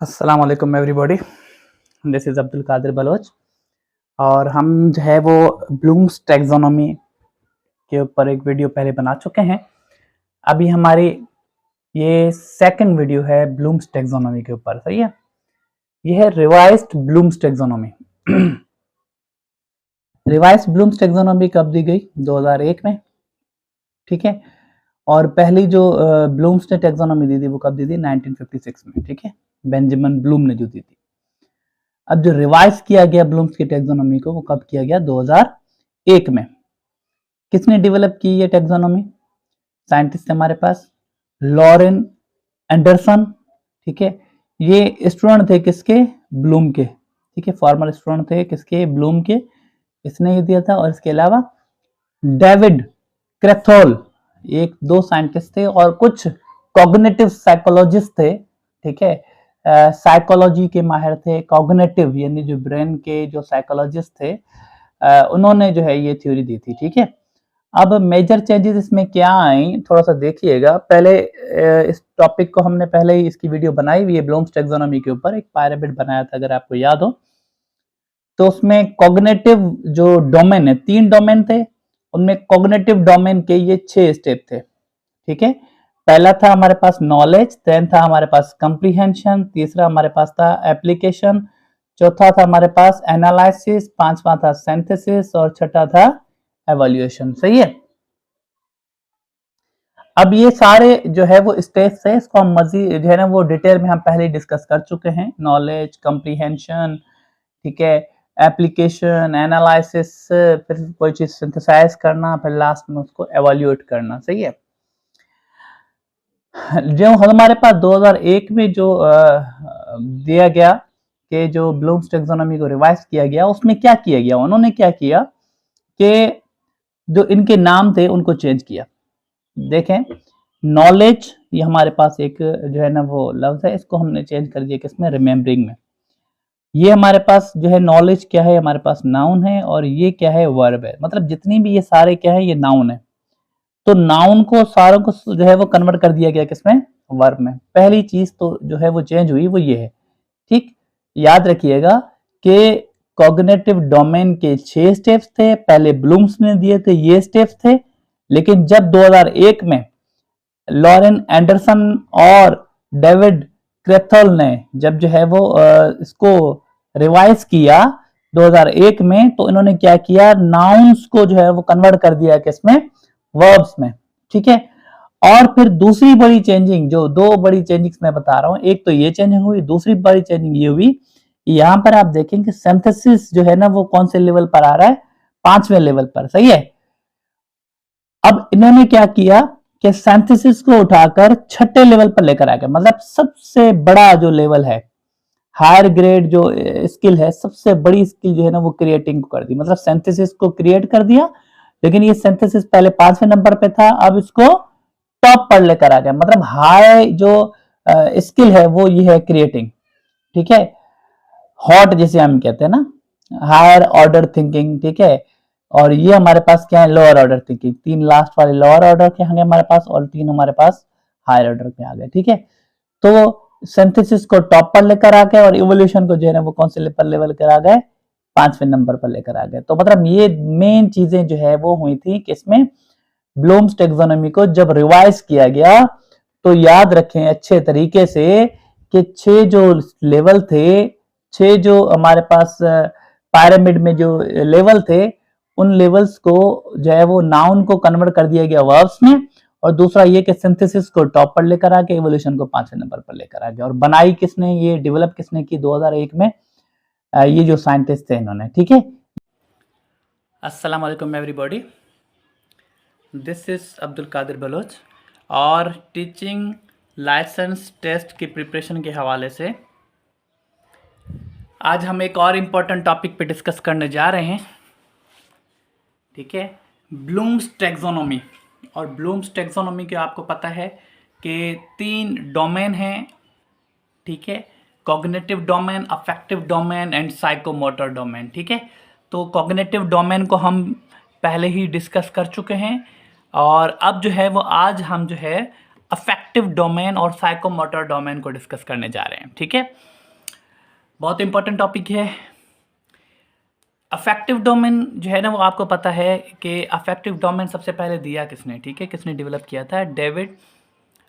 अस्सलाम वालेकुम everybody, this is Abdul Qadir Baloch और हम जो है वो ब्लूम्स टैक्सोनॉमी के ऊपर एक वीडियो पहले बना चुके हैं। अभी हमारी ये सेकंड वीडियो है ब्लूम्स टैक्सोनॉमी के ऊपर। सही है, ये है revised Bloom's taxonomy. Revised Bloom's taxonomy कब दी गई? 2001 में। ठीक है, और पहली जो ब्लूम्स ने टैक्सोनॉमी दी थी वो कब दी थी? 1956 में। ठीक है, बेंजामिन ब्लूम ने जो दी थी। अब जो रिवाइज किया गया ब्लूम्स की टैक्सोनॉमी को वो कब किया गया? 2001 में। किसने डेवलप की ये टैक्सोनॉमी? साइंटिस्ट हमारे पास लॉरेन एंडरसन। ठीक है, ये स्टूडेंट थे किसके? ब्लूम के। ठीक है, फॉर्मर स्टूडेंट थे किसके? ब्लूम के। इसने ये दिया था। और इसके अलावा डेविड क्रेथोल, एक दो साइंटिस्ट थे और कुछ कॉग्निटिव साइकोलॉजिस्ट थे। ठीक है, साइकोलॉजी के माहिर थे, कॉग्निटिव यानी जो ब्रेन के जो साइकोलॉजिस्ट थे, उन्होंने जो है ये थ्योरी दी थी। ठीक है, अब मेजर चेंजेस इसमें क्या आई थोड़ा सा देखिएगा। पहले इस टॉपिक को हमने पहले ही इसकी वीडियो बनाई हुई है ब्लूम्स टैक्सोनॉमी के ऊपर, एक पायरामिड बनाया था अगर आपको याद हो। तो उसमें कॉग्निटिव जो डोमेन है, 3 डोमेन थे, उनमें कॉग्निटिव डोमेन के ये 6 स्टेप थे। ठीक है, पहला था हमारे पास नॉलेज, देन था हमारे पास कंप्रीहेंशन, तीसरा हमारे पास था एप्लीकेशन, चौथा था हमारे पास एनालिसिस, पांचवा था सिंथेसिस और छठा था एवोल्यूशन। सही है, अब ये सारे जो है वो स्टेप्स है, इसको हम मजीद जो है ना वो डिटेल में हम पहले डिस्कस कर चुके हैं। नॉलेज, कंप्रीहेंशन, ठीक है, एप्लीकेशन, एनालिसिस, फिर कोई चीज सिंथेसाइज करना, फिर लास्ट में उसको एवोल्यूट करना। सही है, जो हमारे पास 2001 में जो दिया गया कि जो ब्लूम्स टैक्सोनॉमी को रिवाइज किया गया, उसमें क्या किया गया? उन्होंने क्या किया कि जो इनके नाम थे उनको चेंज किया। देखें, नॉलेज ये हमारे पास एक जो है ना वो लफ्ज है, इसको हमने चेंज कर दिया किसमें? रिमेम्बरिंग में। ये हमारे पास जो है नॉलेज क्या है? हमारे पास नाउन है, और ये क्या है? वर्ब है। मतलब जितनी भी ये सारे क्या है, ये नाउन है। तो नाउन को सारों को जो है वो कन्वर्ट कर दिया गया किसमें? वर्ब में। पहली चीज तो जो है वो चेंज हुई वो ये है। ठीक, याद रखिएगा कि कॉग्निटिव डोमेन के 6 स्टेप्स थे, पहले ब्लूम्स ने दिए थे, ये स्टेप्स थे। लेकिन जब 2001 में लॉरेन एंडरसन और डेविड क्रेथल ने जब जो है वो इसको रिवाइज किया 2001 में, तो इन्होंने क्या किया? नाउन्स को जो है वो कन्वर्ट कर दिया किसमें? वर्ब्स में। ठीक है, और फिर दूसरी बड़ी चेंजिंग, जो 2 बड़ी चेंजिंग्स मैं बता रहा हूं, एक तो ये चेंजिंग हुई, दूसरी बड़ी चेंजिंग ये हुई, यहां पर आप देखें कि सिंथेसिस जो है ना वो कौन से लेवल पर आ रहा है? 5वें लेवल पर। सही है, अब इन्होंने क्या किया कि सिंथेसिस को उठाकर 6ठे लेवल पर लेकर आ गए। मतलब सबसे बड़ा जो लेवल है, हायर ग्रेड जो स्किल है, सबसे बड़ी स्किल जो है ना वो क्रिएटिंग को कर दी। मतलब सिंथेसिस को क्रिएट कर दिया, लेकिन ये सिंथेसिस पहले 5वें नंबर पे था, अब इसको टॉप पर लेकर आ गया। मतलब हाई जो स्किल है वो ये है क्रिएटिंग। ठीक है, हॉट जिसे हम कहते हैं ना, हायर ऑर्डर थिंकिंग। ठीक है, और ये हमारे पास क्या है? Lower order thinking. 3 लास्ट वाले लोअर ऑर्डर के होंगे हमारे पास, और 3 हमारे पास हायर ऑर्डर पे आ गए। ठीक है, तो सिंथेसिस को टॉप पर लेकर आ गए और इवोल्यूशन को जो है ना वो कौन से लेवल कर आ गए? 5वें नंबर पर लेकर आ गए। तो मतलब ये मेन चीजें जो है वो हुई थी किसमें? ब्लूम्स टैक्सोनॉमी को जब रिवाइज किया गया। तो याद रखें अच्छे तरीके से कि 6 जो लेवल थे, 6 जो हमारे पास पिरामिड में जो लेवल थे, उन लेवल्स को जो है वो नाउन को कन्वर्ट कर दिया गया वर्ब्स में। और दूसरा ये कि सिंथेसिस को टॉप पर लेकर आ गया, इवोल्यूशन को 5वें नंबर पर लेकर आ गया। और बनाई किसने? ये डेवलप किसने की? 2001 में ये जो साइंटिस्ट थे इन्होंने। ठीक है, अस्सलाम वालेकुम everybody, this is Abdul Qadir Baloch, और टीचिंग लाइसेंस टेस्ट की प्रिपरेशन के हवाले से आज हम एक और इम्पोर्टेंट टॉपिक पे डिस्कस करने जा रहे हैं। ठीक है, ब्लूम्स टैक्सोनॉमी। और ब्लूम्स टैक्सोनॉमी के आपको पता है कि 3 डोमेन हैं। ठीक है, cognitive domain, affective domain and psychomotor domain. ठीक है, तो कॉग्निटिव डोमेन को हम पहले ही डिस्कस कर चुके हैं, और अब जो है वो आज हम जो है अफेक्टिव डोमेन और साइकोमोटर डोमेन को डिस्कस करने जा रहे हैं। ठीक है, बहुत इंपॉर्टेंट टॉपिक है। अफेक्टिव डोमेन जो है ना, वो आपको पता है कि अफेक्टिव डोमेन सबसे पहले दिया किसने, ठीक है, किसने डेवलप किया था, डेविड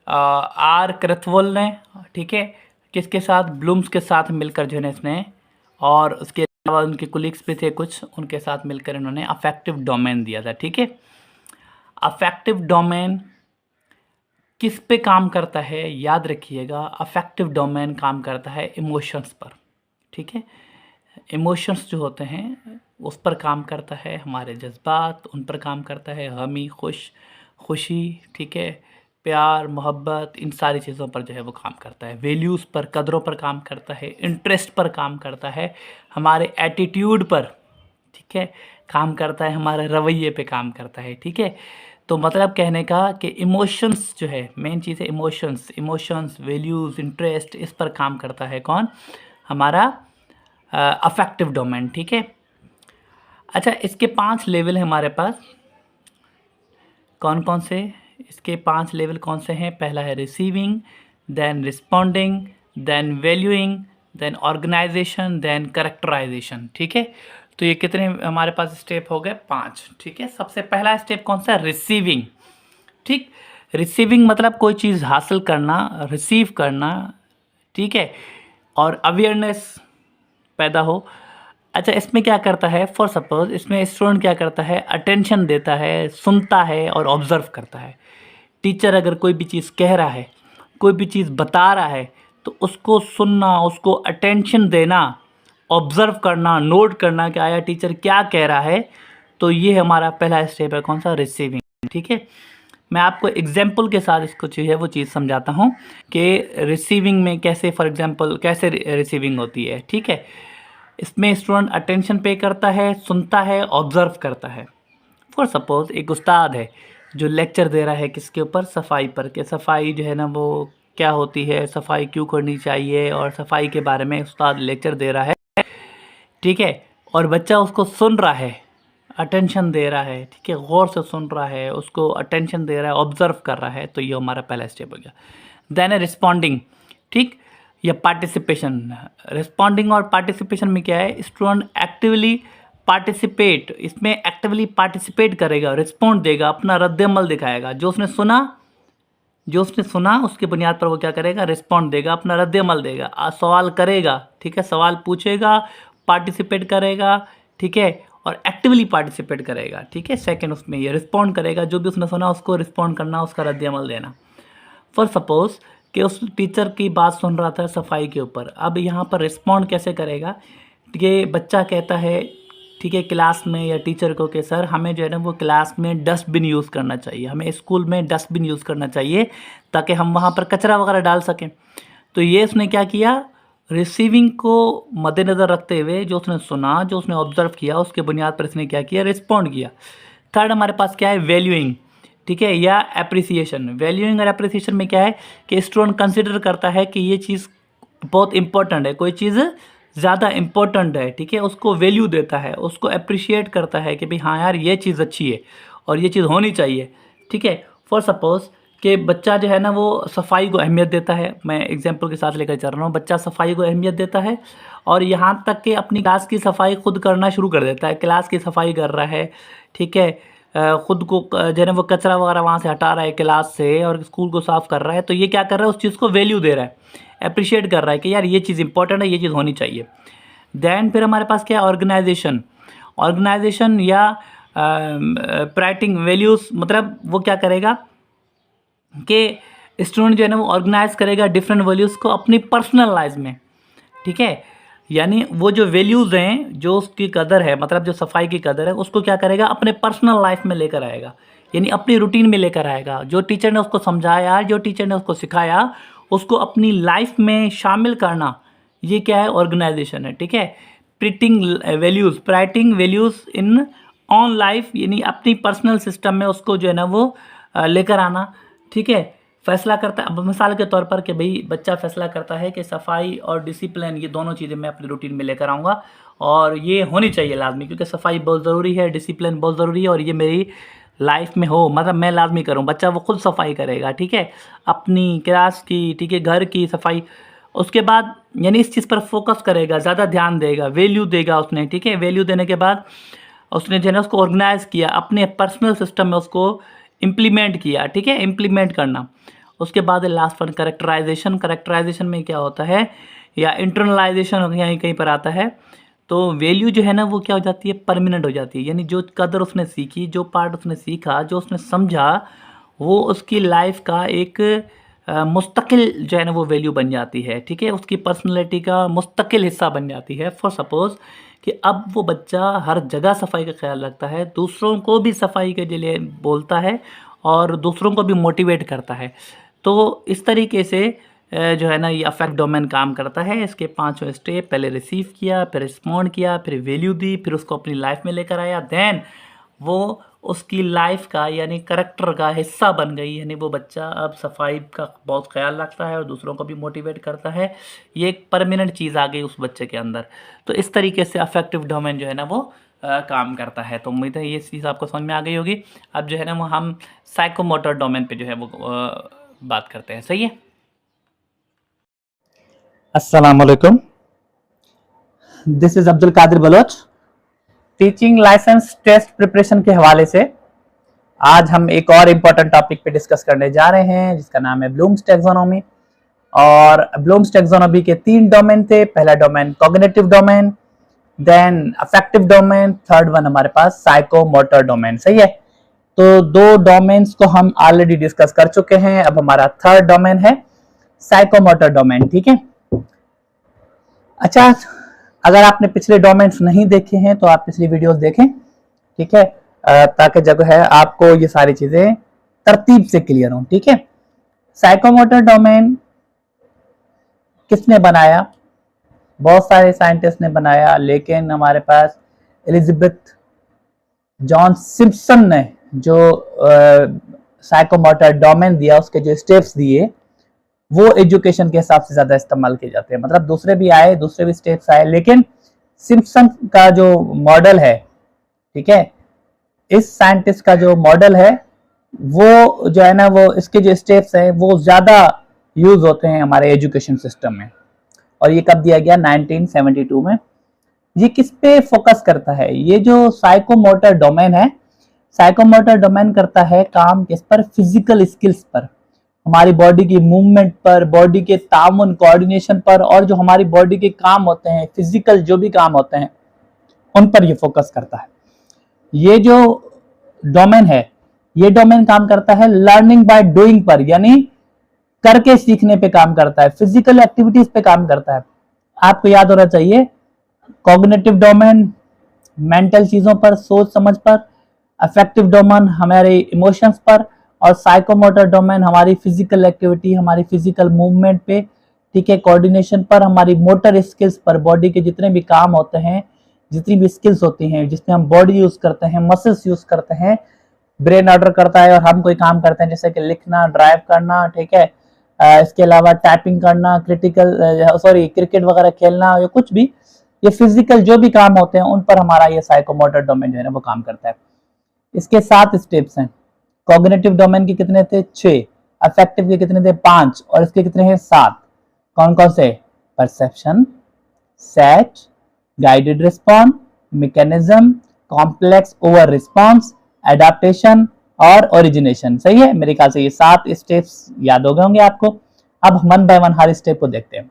आर क्रथवोल ने, ठीक है, किसके साथ, ब्लूम्स के साथ मिलकर जो है इसने, और उसके अलावा उनके कुलीग्स भी थे कुछ, उनके साथ मिलकर इन्होंने अफेक्टिव डोमेन दिया था। ठीक है, अफेक्टिव डोमेन किस पे काम करता है, याद रखिएगा, अफेक्टिव डोमेन काम करता है इमोशंस पर। ठीक है, इमोशंस जो होते हैं उस पर काम करता है, हमारे जज्बात उन पर काम करता है, गमी, खुशी, ठीक है, प्यार, मोहब्बत, इन सारी चीज़ों पर जो है वो काम करता है। वैल्यूज़ पर, कदरों पर काम करता है, इंटरेस्ट पर काम करता है, हमारे एटीट्यूड पर, ठीक है, काम करता है, हमारे रवैये पे काम करता है। ठीक है, तो मतलब कहने का कि इमोशंस जो है, मेन चीज़ है इमोशंस, वैल्यूज़, इंटरेस्ट, इस पर काम करता है कौन, हमारा अफेक्टिव डोमेन। ठीक है, अच्छा, इसके 5 लेवल हैं हमारे पास, कौन कौन से, इसके 5 लेवल कौन से हैं, पहला है receiving, then responding, then valuing, then organisation, then characterisation. ठीक है, तो ये कितने हमारे पास स्टेप हो गए, 5। ठीक है, सबसे पहला स्टेप कौन सा, रिसीविंग। ठीक, रिसीविंग मतलब कोई चीज़ हासिल करना, रिसीव करना, ठीक है, और अवेयरनेस पैदा हो। अच्छा, इसमें क्या करता है, फॉर सपोज इसमें स्टूडेंट क्या करता है, अटेंशन देता है, सुनता है और ऑब्जर्व करता है। टीचर अगर कोई भी चीज़ कह रहा है, कोई भी चीज़ बता रहा है, तो उसको सुनना, उसको अटेंशन देना, ऑब्जर्व करना, नोट करना कि आया टीचर क्या कह रहा है। तो ये हमारा पहला स्टेप है, कौन सा, रिसीविंग। ठीक है, मैं आपको एग्जाम्पल के साथ इसको जो है वो चीज़ समझाता हूँ कि रिसीविंग में कैसे, फॉर एग्जाम्पल कैसे रिसीविंग होती है। ठीक है, इसमें स्टूडेंट अटेंशन पे करता है, सुनता है, ऑब्जर्व करता है। फॉर सपोज एक उस्ताद है जो लेक्चर दे रहा है किसके ऊपर, सफाई पर, कि सफाई जो है ना वो क्या होती है, सफाई क्यों करनी चाहिए, और सफाई के बारे में उस्ताद लेक्चर दे रहा है। ठीक है, और बच्चा उसको सुन रहा है, अटेंशन दे रहा है, ठीक है, गौर से सुन रहा है, उसको अटेंशन दे रहा है, ऑब्जर्व कर रहा है। तो ये हमारा पहला स्टेप हो गया। देन है रिस्पॉन्डिंग। ठीक, या पार्टिसिपेशन। रिस्पॉन्डिंग और पार्टिसिपेशन में क्या है, स्टूडेंट एक्टिवली पार्टिसिपेट, इसमें एक्टिवली पार्टिसिपेट करेगा, रिस्पॉन्ड देगा, अपना रद्द-ए-अमल दिखाएगा। जो उसने सुना उसकी बुनियाद पर वो क्या करेगा, रिस्पॉन्ड देगा, अपना रद्द-ए-अमल देगा, सवाल करेगा, ठीक है, सवाल पूछेगा, पार्टिसिपेट करेगा, ठीक है, और एक्टिवली पार्टिसिपेट करेगा। ठीक है, सेकंड उसमें ये रिस्पॉन्ड करेगा, जो भी उसने सुना उसको रिस्पॉन्ड करना, उसका रद्द-ए-अमल देना। फॉर सपोज कि उस टीचर की बात सुन रहा था सफाई के ऊपर, अब यहाँ पर रिस्पॉन्ड कैसे करेगा, कि बच्चा कहता है, ठीक है, क्लास में या टीचर को कि सर हमें जो है ना वो क्लास में डस्टबिन यूज़ करना चाहिए, हमें स्कूल में डस्टबिन यूज़ करना चाहिए ताकि हम वहाँ पर कचरा वगैरह डाल सकें। तो ये उसने क्या किया, रिसीविंग को मद्देनज़र रखते हुए जो उसने सुना, जो उसने ऑब्जर्व किया, उसके बुनियाद पर इसने क्या किया, रिस्पॉन्ड किया। थर्ड हमारे पास क्या है, वैल्यूइंग। ठीक है, या एप्रिसिएशन। वैल्यूइंग और एप्रिसिएशन में क्या है कि स्टूडेंट कंसिडर करता है कि ये चीज़ बहुत इंपॉर्टेंट है, कोई चीज़ ज़्यादा इम्पोर्टेंट है, ठीक है, उसको वैल्यू देता है, उसको अप्रिशिएट करता है कि भाई हाँ यार ये चीज़ अच्छी है और ये चीज़ होनी चाहिए। ठीक है, फॉर सपोज़ कि बच्चा जो है ना वो सफाई को अहमियत देता है, मैं एग्जांपल के साथ लेकर चल रहा हूँ, बच्चा सफाई को अहमियत देता है और यहाँ तक कि अपनी क्लास की सफाई खुद करना शुरू कर देता है, क्लास की सफाई कर रहा है, ठीक है, ख़ुद को जो है ना वो कचरा वगैरह वहाँ से हटा रहा है क्लास से और स्कूल को साफ़ कर रहा है। तो ये क्या कर रहा है, उस चीज़ को वैल्यू दे रहा है, अप्रिशिएट कर रहा है कि यार ये चीज़ इंपॉर्टेंट है, ये चीज़ होनी चाहिए। देन फिर हमारे पास क्या है, ऑर्गेनाइजेशन या प्राइटिंग वैल्यूज़, मतलब वो क्या करेगा कि स्टूडेंट जो है ना वो ऑर्गेनाइज करेगा डिफरेंट वैल्यूज़ को अपनी पर्सनल लाइफ में। ठीक है, यानी वो जो वैल्यूज़ हैं, जो उसकी कदर है, मतलब जो सफाई की कदर है, उसको क्या करेगा, अपने पर्सनल लाइफ में लेकर आएगा, यानी अपनी रूटीन में लेकर आएगा। जो टीचर ने उसको समझाया, जो टीचर ने उसको सिखाया, उसको अपनी लाइफ में शामिल करना, ये क्या है, ऑर्गेनाइजेशन है। ठीक है, प्राइटिंग वैल्यूज़ इन ऑन लाइफ, यानी अपनी पर्सनल सिस्टम में उसको जो है ना वो लेकर आना। ठीक है, फैसला करता है, अब मिसाल के तौर पर कि भाई बच्चा फैसला करता है कि सफाई और डिसिप्लिन, ये दोनों चीज़ें मैं अपनी रूटीन में लेकर आऊँगा और ये होनी चाहिए लाजमी, क्योंकि सफाई बहुत ज़रूरी है, डिसिप्लिन बहुत ज़रूरी है और ये मेरी लाइफ में हो, मतलब मैं लाजमी करूँ, बच्चा वो खुद सफाई करेगा, ठीक है, अपनी क्लास की, ठीक है, घर की सफाई। उसके बाद यानी इस चीज़ पर फोकस करेगा, ज़्यादा ध्यान देगा, वैल्यू देगा उसने, ठीक है। वैल्यू देने के बाद उसने जो है ना उसको ऑर्गेनाइज किया, अपने पर्सनल सिस्टम में उसको इम्प्लीमेंट किया, ठीक है, इम्प्लीमेंट करना। उसके बाद लास्ट वन करेक्टराइजेशन। करेक्टराइजेशन में क्या होता है, या इंटरनलाइजेशन यहीं कहीं पर आता है। तो वैल्यू जो है ना वो क्या हो जाती है, परमानेंट हो जाती है, यानी जो कदर उसने सीखी, जो पार्ट उसने सीखा, जो उसने समझा, वो उसकी लाइफ का एक मुस्तकिल जो है ना वो वैल्यू बन जाती है, ठीक है, उसकी पर्सनैलिटी का मुस्तकिल हिस्सा बन जाती है। फॉर सपोज़ कि अब वो बच्चा हर जगह सफाई का ख्याल रखता है, दूसरों को भी सफाई के लिए बोलता है और दूसरों को भी मोटिवेट करता है। तो इस तरीके से जो है ना ये अफेक्ट डोमेन काम करता है। इसके 5 स्टेप, पहले रिसीव किया, फिर रिस्पॉन्ड किया, फिर वैल्यू दी, फिर उसको अपनी लाइफ में लेकर आया, देन वो उसकी लाइफ का यानी करैक्टर का हिस्सा बन गई, यानी वो बच्चा अब सफाई का बहुत ख्याल रखता है और दूसरों को भी मोटिवेट करता है। ये एक परमानेंट चीज़ आ गई उस बच्चे के अंदर। तो इस तरीके से अफेक्टिव डोमेन जो है ना वो काम करता है। तो उम्मीद है ये चीज़ आपको समझ में आ गई होगी। अब जो है ना वो हम साइकोमोटर डोमेन पे जो है वो बात करते हैं। सही है। अस्सलाम वालेकुम, this is Abdul Qadir Baloch. Teaching licence test preparation के हवाले से आज हम एक और इम्पोर्टेंट टॉपिक पे डिस्कस करने जा रहे हैं, जिसका नाम है ब्लूम्स टैक्सोनॉमी। और ब्लूम्स टैक्सोनॉमी के 3 डोमेन थे। पहला domain cognitive domain, then affective domain, third one हमारे पास साइकोमोटर डोमेन। सही है। तो 2 डोमेन्स को हम ऑलरेडी डिस्कस कर चुके हैं। अब हमारा थर्ड डोमेन है साइकोमोटर डोमेन, ठीक है। अच्छा, अगर आपने पिछले डोमेन्स नहीं देखे हैं तो आप पिछली वीडियोस देखें, ठीक है, ताकि जब है आपको ये सारी चीजें तरतीब से क्लियर हो, ठीक है। साइकोमोटर डोमेन किसने बनाया? बहुत सारे साइंटिस्ट ने बनाया, लेकिन हमारे पास एलिजाबेथ जॉन सिम्पसन ने जो साइकोमोटर डोमेन दिया, उसके जो स्टेप्स दिए, वो एजुकेशन के हिसाब से ज्यादा इस्तेमाल किए जाते हैं। मतलब दूसरे भी आए, दूसरे भी स्टेप्स आए, लेकिन सिम्पसन का जो मॉडल है, ठीक है, इस साइंटिस्ट का जो मॉडल है, वो जो है ना वो इसके जो स्टेप्स हैं वो ज्यादा यूज होते हैं हमारे एजुकेशन सिस्टम में। और ये कब दिया गया? 1972 में। ये किस पे फोकस करता है? ये जो साइकोमोटर डोमेन है, साइकोमोटर डोमेन करता है काम किस पर? फिजिकल स्किल्स पर, हमारी बॉडी की मूवमेंट पर, बॉडी के तामुन कोऑर्डिनेशन पर, और जो हमारी बॉडी के काम होते हैं, फिजिकल जो भी काम होते हैं, उन पर ये फोकस करता है। ये जो डोमेन है, ये डोमेन काम करता है लर्निंग बाय डूइंग पर, यानी करके सीखने पे काम करता है, फिजिकल एक्टिविटीज पे काम करता है। आपको याद होना चाहिए, कॉग्निटिव डोमेन मेंटल चीजों पर, सोच समझ पर, अफेक्टिव डोमेन हमारे इमोशंस पर, और साइकोमोटर डोमेन हमारी फिजिकल एक्टिविटी, हमारी फिजिकल मूवमेंट पे, ठीक है, कोऑर्डिनेशन पर, हमारी मोटर स्किल्स पर, बॉडी के जितने भी काम होते हैं, जितनी भी स्किल्स होती हैं जिसमें हम बॉडी यूज करते हैं, मसल्स यूज करते हैं, ब्रेन ऑर्डर करता है और हम कोई काम करते हैं जैसे कि लिखना, ड्राइव करना, ठीक है, इसके अलावा टाइपिंग करना, क्रिकेट वगैरह खेलना, या कुछ भी, ये फिजिकल जो भी काम होते हैं उन पर हमारा ये साइकोमोटर डोमेन जो है ना वो काम करता है। इसके 7 स्टेप्स हैं। कॉग्निटिव डोमेन के कितने थे? 6। अफेक्टिव के कितने थे? 5। और इसके कितने हैं? 7। कौन कौन से? Perception, set, guided response, mechanism, complex over response, adaptation और ओरिजिनेशन। सही है। मेरे ख्याल से ये 7 स्टेप्स याद हो गए होंगे आपको। अब 1 बाय 1 हर स्टेप को देखते हैं,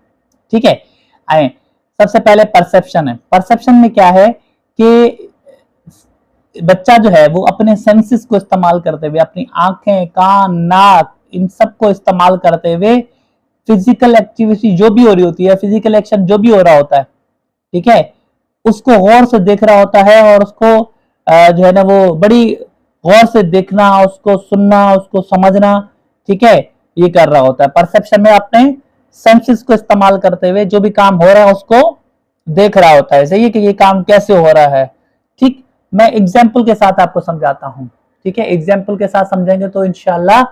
ठीक है। आए, सबसे पहले परसेप्शन है। परसेप्शन में क्या है कि बच्चा जो है वो अपने सेंसेस को इस्तेमाल करते हुए, अपनी आंखें, कान, नाक, इन सब को इस्तेमाल करते हुए फिजिकल एक्टिविटी जो भी हो रही होती है, फिजिकल एक्शन जो भी हो रहा होता है, ठीक है, उसको गौर से देख रहा होता है, और उसको जो है ना वो बड़ी गौर से देखना, उसको सुनना, उसको समझना, ठीक है, ये कर रहा होता है। परसेप्शन में अपने सेंसेस को इस्तेमाल करते हुए जो भी काम हो रहा है उसको देख रहा होता है। सही है कि ये काम कैसे हो रहा है। ठीक, मैं एग्जाम्पल के साथ आपको समझाता हूं, ठीक है। एग्जाम्पल के साथ समझेंगे तो इंशाल्लाह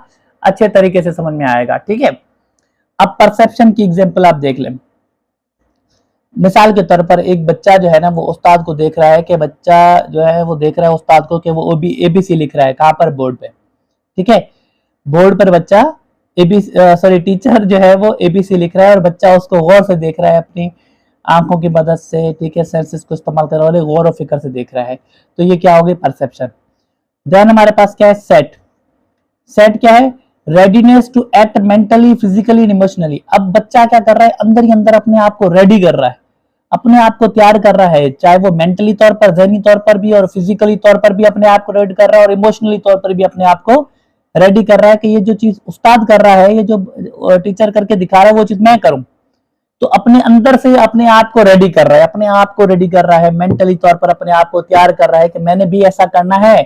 अच्छे तरीके से समझ में आएगा, ठीक है। अब परसेप्शन की एग्जाम्पल आप देख लें। मिसाल के तौर पर एक बच्चा जो है ना वो उस्ताद को देख रहा है कि बच्चा जो है वो देख रहा है उस्ताद को कि वो एबीसी लिख रहा है, कहाँ पर, बोर्ड पे। ठीक है, बोर्ड पर बच्चा टीचर जो है वो एबीसी लिख रहा है और बच्चा उसको गौर से देख रहा है अपनी आंखों की मदद से, ठीक है, सेंसेस को इस्तेमाल कर रहा है और गौर और फिक्र से देख रहा है। तो ये क्या होगी, परसेप्शन। देन हमारे पास क्या है, सेट। सेट क्या है, readiness to act mentally, physically and emotionally. अब बच्चा क्या कर रहा है, अंदर ही अंदर अपने आप को रेडी कर रहा है, अपने आप को तैयार कर रहा है, चाहे वो मेंटली तौर पर, ज़हनी तौर पर भी और फिजिकली तौर पर भी अपने आप को रेडी कर रहा है और इमोशनली तौर पर भी अपने आप को रेडी कर रहा है कि ये जो चीज उस्ताद कर रहा है, ये जो टीचर करके दिखा रहा है, वो चीज मैं करूं। तो अपने अंदर से अपने आप को रेडी कर रहा है, अपने आप को रेडी कर रहा है, मेंटली तौर पर अपने आप को तैयार कर रहा है कि मैंने भी ऐसा करना है,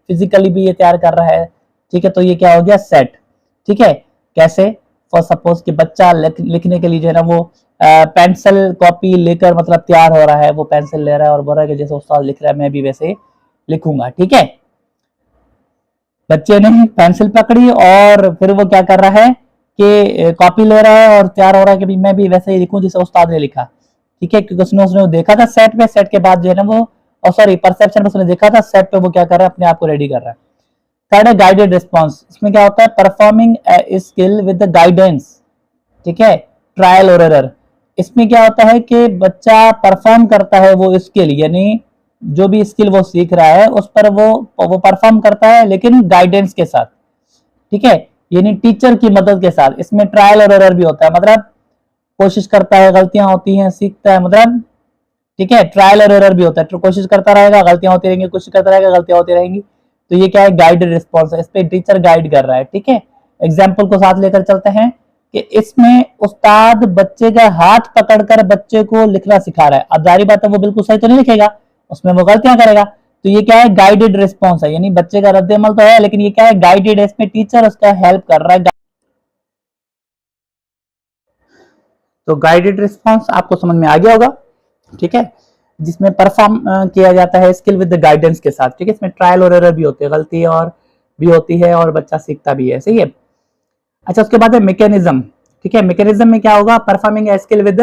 फिजिकली भी ये तैयार कर रहा है। ठीक है, तो ये क्या हो गया, सेट। ठीक है, कैसे, फॉर सपोज कि बच्चा लिखने के लिए जो है ना वो पेंसिल कॉपी लेकर मतलब तैयार हो रहा है, वो पेंसिल ले रहा है और बोल रहा है कि जैसे उस्ताद लिख रहा है मैं भी वैसे लिखूंगा। ठीक है, बच्चे ने पेंसिल पकड़ी और फिर वो क्या कर रहा है कि कॉपी ले रहा है और तैयार हो रहा है कि मैं भी वैसे ही लिखूं जैसे उस्ताद ने लिखा। ठीक है, क्योंकि उसने देखा था सेट पे, सेट के बाद जो है ना वो, और सॉरी परसेप्शन में उसने देखा था, सेट पे वो क्या कर रहा है, अपने आप को रेडी कर रहा है। थर्ड है गाइडेड रिस्पॉन्स। इसमें क्या होता है, performing skill with the guidance. ठीक है, ट्रायल और एरर। इसमें क्या होता है कि बच्चा परफॉर्म करता है वो स्किल, यानी जो भी स्किल वो सीख रहा है उस पर वो परफॉर्म करता है, लेकिन गाइडेंस के साथ। ठीक है, यानी टीचर की मदद के साथ। इसमें ट्रायल और एरर भी होता है, मतलब कोशिश करता है, गलतियां होती हैं, सीखता है, मतलब ठीक है, ट्रायल और एरर भी होता है, तो कोशिश करता रहेगा, गलतियां होती रहेंगी, कोशिश करता रहेगा, गलतियां होती रहेंगी। तो ये क्या है, गाइडेड रिस्पॉन्स है, इस पे टीचर गाइड कर रहा है। ठीक है, एग्जाम्पल को साथ लेकर चलते हैं कि इसमें उस्ताद बच्चे का हाथ पकड़कर बच्चे को लिखना सिखा रहा है। अब जारी बात है वो बिल्कुल सही तो नहीं लिखेगा, उसमें वो गलतियां करेगा। तो ये क्या है, गाइडेड रिस्पॉन्स है, यानी बच्चे का रद्द-ए-अमल तो है, लेकिन ये क्या है, गाइडेड है, इसमें टीचर उसका हेल्प कर रहा है। तो गाइडेड रिस्पॉन्स आपको समझ में आ गया होगा। ठीक है, जिसमें परफॉर्म किया जाता है स्किल विद द गाइडेंस के साथ। ठीक है, इसमें ट्रायल और एरर भी होते हैं, गलती और भी होती है और बच्चा सीखता भी है। सही है। अच्छा, उसके बाद है मैकेनिज्म। ठीक है, मैकेनिज्म में क्या होगा, performing a skill with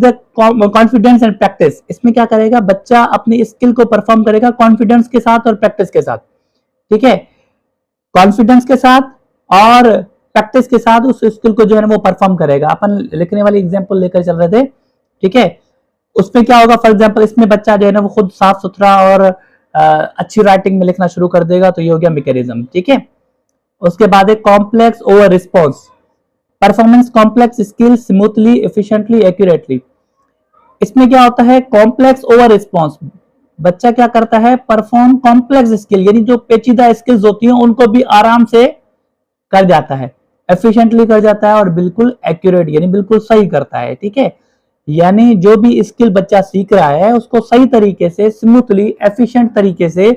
the confidence and practice. इसमें क्या करेगा, बच्चा अपनी स्किल को परफॉर्म करेगा कॉन्फिडेंस के साथ और प्रैक्टिस के साथ। ठीक है, कॉन्फिडेंस के साथ और प्रैक्टिस के साथ उस स्किल को जो है ना वो परफॉर्म करेगा। अपन लिखने वाली एग्जांपल लेकर चल रहे थे। ठीक है, उसमें क्या होगा, फॉर एग्जांपल इसमें बच्चा जो है ना वो खुद साफ सुथरा और अच्छी राइटिंग में लिखना शुरू कर देगा, तो ये हो गया मैकेनिज्म। ठीक है, उसके बाद है complex over response. Performance complex skill smoothly, efficiently, accurately. इसमें क्या होता है, कॉम्प्लेक्स ओवर रिस्पॉन्स। बच्चा क्या करता है, परफॉर्म कॉम्प्लेक्स स्किल, यानी जो पेचीदा स्किल्स होती हैं उनको भी आराम से कर जाता है, एफिशिएंटली कर जाता है और बिल्कुल एक्यूरेट यानी बिल्कुल सही करता है। ठीक है, यानी जो भी स्किल बच्चा सीख रहा है उसको सही तरीके से, स्मूथली, एफिशिएंट तरीके से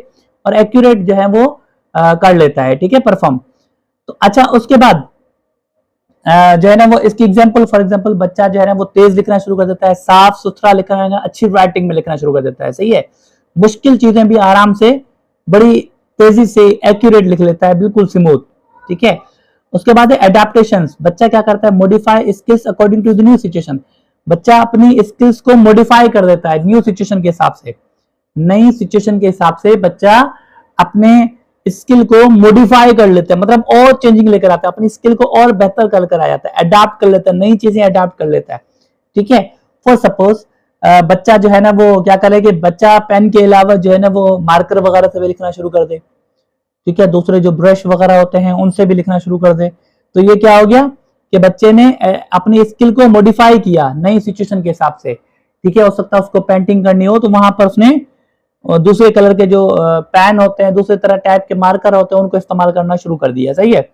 और एक्यूरेट जो है वो कर लेता है। ठीक है, परफॉर्म। तो अच्छा, उसके बाद जो है ना वो इसकी एग्जांपल, फॉर एग्जांपल बच्चा जो है ना वो तेज लिखना शुरू कर देता है, साफ सुथरा लिखना है, अच्छी राइटिंग में लिखना शुरू कर देता है। सही है, मुश्किल चीजें भी आराम से, बड़ी तेजी से एक्यूरेट लिख लेता है, बिल्कुल स्मूथ। ठीक है, उसके बाद है एडेप्टेशंस। बच्चा क्या करता है, modify skills according to the new situation. बच्चा अपनी स्किल्स को मॉडिफाई कर देता है न्यू सिचुएशन के हिसाब से। नई सिचुएशन के हिसाब से बच्चा अपने स्किल को मॉडिफाई कर लेता है, मतलब और चेंजिंग लेकर आता है, अपनी स्किल को और बेहतर कर आ जाता है, अडाप्ट कर लेता है, नई चीजें अडाप्ट कर लेता है। ठीक है, फॉर सपोज बच्चा जो है ना वो क्या करे कि बच्चा पेन के अलावा जो है ना वो मार्कर वगैरह से भी लिखना शुरू कर दे। ठीक है, दूसरे जो ब्रश वगैरह होते हैं उनसे भी लिखना शुरू कर दे। तो ये क्या हो गया कि बच्चे ने अपनी स्किल को मॉडिफाई किया नई सिचुएशन के हिसाब से। ठीक है, हो सकता है उसको पेंटिंग करनी हो तो वहां पर उसने दूसरे कलर के जो पेन होते हैं, दूसरे तरह टाइप के मार्कर होते हैं, उनको इस्तेमाल करना शुरू कर दिया। सही है।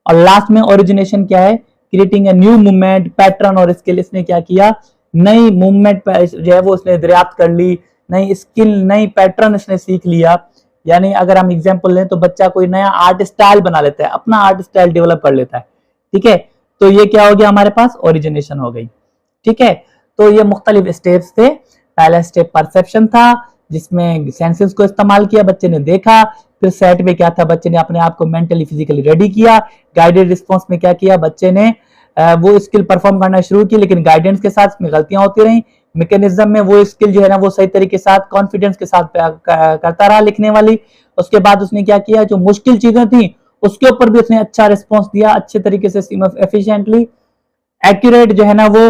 और लास्ट में ओरिजिनेशन क्या है, creating a new movement, pattern और स्किल। इसने क्या किया, नई मूवमेंट जो है वो उसने दरियाफ्त कर ली, नई स्किल, नई पैटर्न इसने सीख लिया। यानी अगर हम एग्जांपल लें तो बच्चा कोई नया आर्ट स्टाइल बना लेता है, अपना आर्ट स्टाइल डेवलप कर लेता है। ठीक है, तो ये क्या हो गया, हमारे पास ओरिजिनेशन हो गई। ठीक है, तो ये मुख्तलिफ स्टेप्स थे। पहला स्टेप परसेप्शन था जिसमें सेंसेस को इस्तेमाल किया, बच्चे ने देखा। फिर सेट में क्या था, बच्चे ने अपने आप को मेंटली फिजिकली रेडी किया। गाइडेड रिस्पॉन्स में क्या किया, बच्चे ने वो स्किल परफॉर्म करना शुरू की, लेकिन गाइडेंस के साथ में गलतियां होती रही। मैकेनिज्म में वो स्किल जो है ना वो सही तरीके के साथ कॉन्फिडेंस के साथ करता रहा लिखने वाली। उसके बाद उसने क्या किया, जो मुश्किल चीजें थी उसके ऊपर भी उसने अच्छा रिस्पॉन्स दिया, अच्छे तरीके से एफिशिएंटली एक्यूरेट जो है ना वो